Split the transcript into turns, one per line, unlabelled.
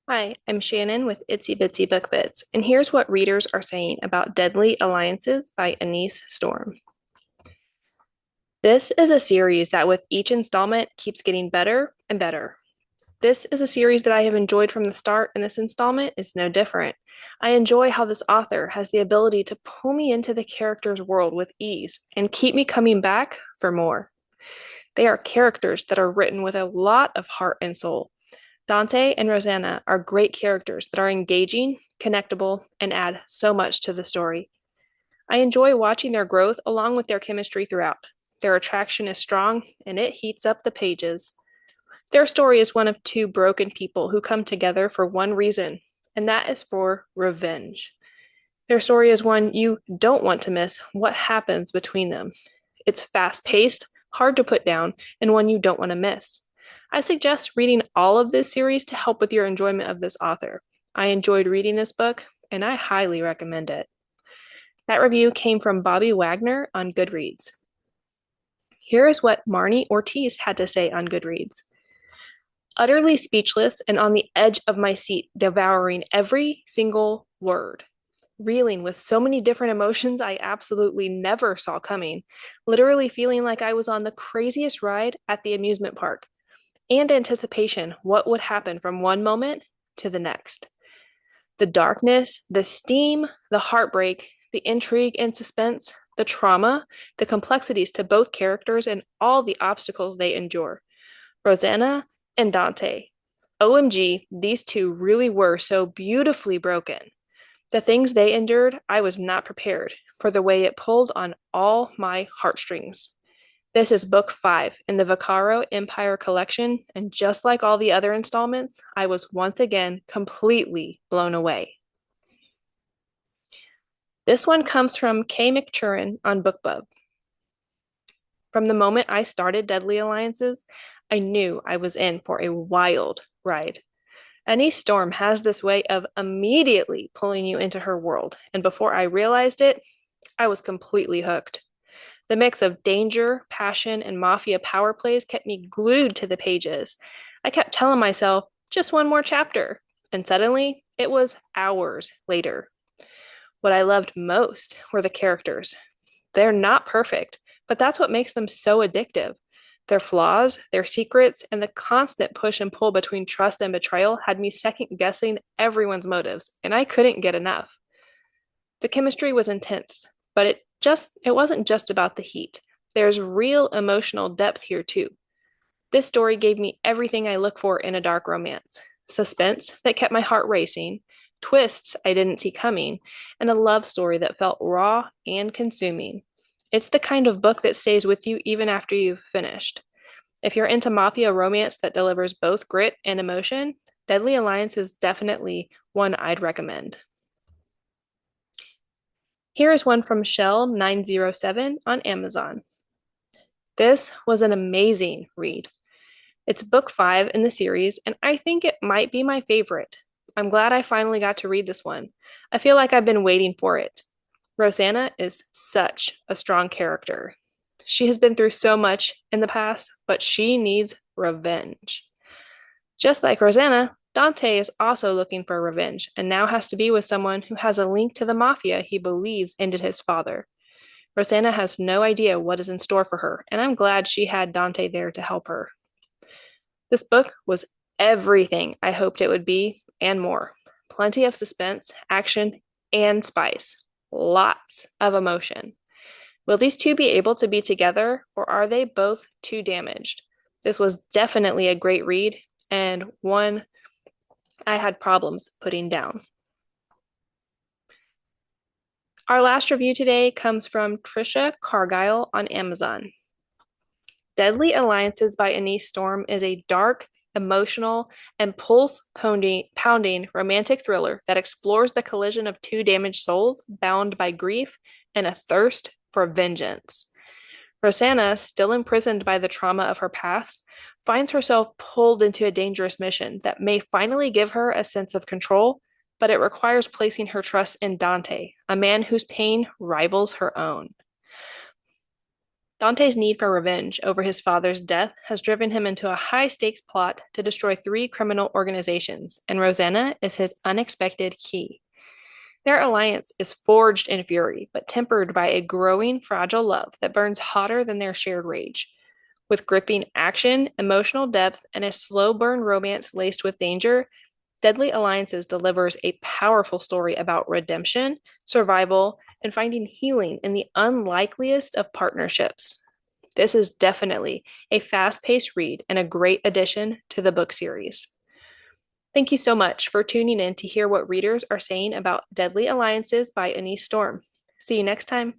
Hi, I'm Shannon with Itsy Bitsy Book Bits, and here's what readers are saying about Deadly Alliances by Anise Storm. This is a series that, with each installment, keeps getting better and better. This is a series that I have enjoyed from the start, and this installment is no different. I enjoy how this author has the ability to pull me into the character's world with ease and keep me coming back for more. They are characters that are written with a lot of heart and soul. Dante and Rosanna are great characters that are engaging, connectable, and add so much to the story. I enjoy watching their growth along with their chemistry throughout. Their attraction is strong, and it heats up the pages. Their story is one of two broken people who come together for one reason, and that is for revenge. Their story is one you don't want to miss what happens between them. It's fast paced, hard to put down, and one you don't want to miss. I suggest reading all of this series to help with your enjoyment of this author. I enjoyed reading this book, and I highly recommend it. That review came from Bobby Wagner on Goodreads. Here is what Marnie Ortiz had to say on Goodreads. Utterly speechless and on the edge of my seat, devouring every single word. Reeling with so many different emotions I absolutely never saw coming, literally feeling like I was on the craziest ride at the amusement park, and anticipation what would happen from one moment to the next. The darkness, the steam, the heartbreak, the intrigue and suspense, the trauma, the complexities to both characters, and all the obstacles they endure. Rosanna and Dante. OMG, these two really were so beautifully broken. The things they endured, I was not prepared for the way it pulled on all my heartstrings. This is book 5 in the Vaccaro Empire collection, and just like all the other installments, I was once again completely blown away. This one comes from Kay McChurin on BookBub. From the moment I started Deadly Alliances, I knew I was in for a wild ride. Anise Storm has this way of immediately pulling you into her world, and before I realized it, I was completely hooked. The mix of danger, passion, and mafia power plays kept me glued to the pages. I kept telling myself, just one more chapter, and suddenly it was hours later. What I loved most were the characters. They're not perfect, but that's what makes them so addictive. Their flaws, their secrets, and the constant push and pull between trust and betrayal had me second guessing everyone's motives, and I couldn't get enough. The chemistry was intense, but it wasn't just about the heat. There's real emotional depth here too. This story gave me everything I look for in a dark romance. Suspense that kept my heart racing, twists I didn't see coming, and a love story that felt raw and consuming. It's the kind of book that stays with you even after you've finished. If you're into mafia romance that delivers both grit and emotion, Deadly Alliance is definitely one I'd recommend. Here is one from Shell907 on Amazon. This was an amazing read. It's book 5 in the series, and I think it might be my favorite. I'm glad I finally got to read this one. I feel like I've been waiting for it. Rosanna is such a strong character. She has been through so much in the past, but she needs revenge. Just like Rosanna, Dante is also looking for revenge and now has to be with someone who has a link to the mafia he believes ended his father. Rosanna has no idea what is in store for her, and I'm glad she had Dante there to help her. This book was everything I hoped it would be and more. Plenty of suspense, action, and spice. Lots of emotion. Will these two be able to be together, or are they both too damaged? This was definitely a great read and one I had problems putting down. Our last review today comes from Trisha Cargile on Amazon. Deadly Alliances by Anise Storm is a dark, emotional, and pulse-pounding romantic thriller that explores the collision of two damaged souls bound by grief and a thirst for vengeance. Rosanna, still imprisoned by the trauma of her past, finds herself pulled into a dangerous mission that may finally give her a sense of control, but it requires placing her trust in Dante, a man whose pain rivals her own. Dante's need for revenge over his father's death has driven him into a high stakes plot to destroy three criminal organizations, and Rosanna is his unexpected key. Their alliance is forged in fury, but tempered by a growing, fragile love that burns hotter than their shared rage. With gripping action, emotional depth, and a slow burn romance laced with danger, Deadly Alliances delivers a powerful story about redemption, survival, and finding healing in the unlikeliest of partnerships. This is definitely a fast paced read and a great addition to the book series. Thank you so much for tuning in to hear what readers are saying about Deadly Alliances by Anise Storm. See you next time.